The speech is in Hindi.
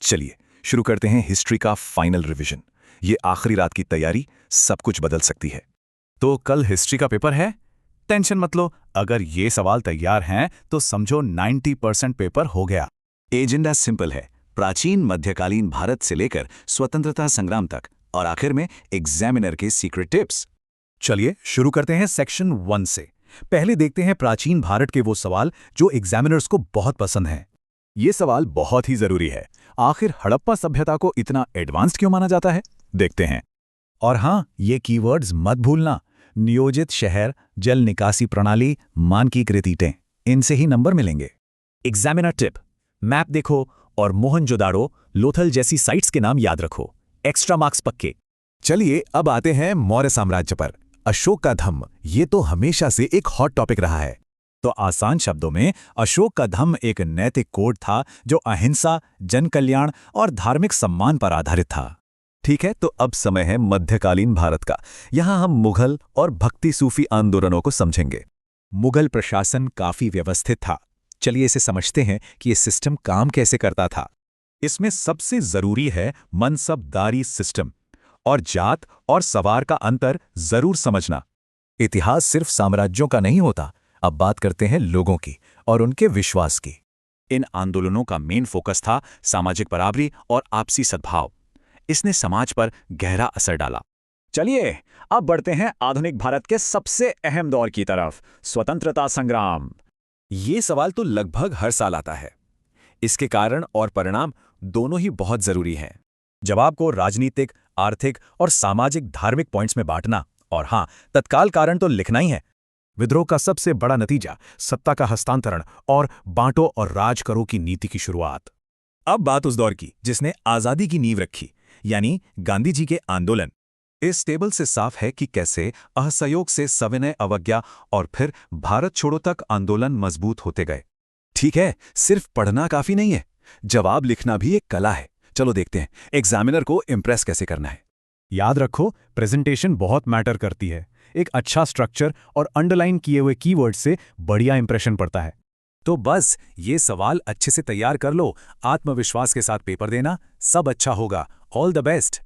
चलिए शुरू करते हैं हिस्ट्री का फाइनल रिवीजन। ये आखिरी रात की तैयारी सब कुछ बदल सकती है। तो कल हिस्ट्री का पेपर है। टेंशन मत लो, अगर ये सवाल तैयार हैं तो समझो 90% पेपर हो गया। एजेंडा सिंपल है, प्राचीन मध्यकालीन भारत से लेकर स्वतंत्रता संग्राम तक, और आखिर में एग्जामिनर के सीक्रेट टिप्स। चलिए शुरू करते हैं सेक्शन 1 से। पहले देखते हैं प्राचीन भारत के वो सवाल जो एग्जामिनर्स को बहुत पसंद हैं। ये सवाल बहुत ही जरूरी है। आखिर हड़प्पा सभ्यता को इतना एडवांस्ड क्यों माना जाता है, देखते हैं। और हाँ, ये कीवर्ड्स मत भूलना, नियोजित शहर, जल निकासी प्रणाली, मानकीकृत ईंटें, इनसे ही नंबर मिलेंगे। एग्जामिनर टिप, मैप देखो और मोहनजोदाड़ो, लोथल जैसी साइट्स के नाम याद रखो, एक्स्ट्रा मार्क्स पक्के। चलिए अब आते हैं मौर्य साम्राज्य पर। अशोक का धम्म, ये तो हमेशा से एक हॉट टॉपिक रहा है। तो आसान शब्दों में अशोक का धम्म एक नैतिक कोड था जो अहिंसा, जन कल्याण और धार्मिक सम्मान पर आधारित था। ठीक है, तो अब समय है मध्यकालीन भारत का। यहाँ हम मुगल और भक्ति सूफी आंदोलनों को समझेंगे। मुगल प्रशासन काफी व्यवस्थित था। चलिए इसे समझते हैं कि ये सिस्टम काम कैसे करता था। इसमें सबसे जरूरी है मनसबदारी सिस्टम, और जात और सवार का अंतर जरूर समझना। इतिहास सिर्फ साम्राज्यों का नहीं होता। अब बात करते हैं लोगों की और उनके विश्वास की। इन आंदोलनों का मेन फोकस था सामाजिक बराबरी और आपसी सद्भाव। इसने समाज पर गहरा असर डाला। चलिए अब बढ़ते हैं आधुनिक भारत के सबसे अहम दौर की तरफ, स्वतंत्रता संग्राम। ये सवाल तो लगभग हर साल आता है। इसके कारण और परिणाम दोनों ही बहुत जरूरी हैं। जवाब को राजनीतिक, आर्थिक और सामाजिक धार्मिक पॉइंट्स में बांटना, और हाँ, तत्काल कारण तो लिखना ही है। विद्रोह का सबसे बड़ा नतीजा सत्ता का हस्तांतरण और बांटो और राज करो की नीति की शुरुआत। अब बात उस दौर की जिसने आजादी की नींव रखी, यानी गांधी जी के आंदोलन। इस टेबल से साफ है कि कैसे असहयोग से सविनय अवज्ञा और फिर भारत छोड़ो तक आंदोलन मजबूत होते गए। ठीक है, सिर्फ पढ़ना काफी नहीं है, जवाब लिखना भी एक कला है। चलो देखते हैं एग्जामिनर को इम्प्रेस कैसे करना है। याद रखो, प्रेजेंटेशन बहुत मैटर करती है। एक अच्छा स्ट्रक्चर और अंडरलाइन किए हुए कीवर्ड से बढ़िया इंप्रेशन पड़ता है। तो बस ये सवाल अच्छे से तैयार कर लो, आत्मविश्वास के साथ पेपर देना, सब अच्छा होगा। All the best.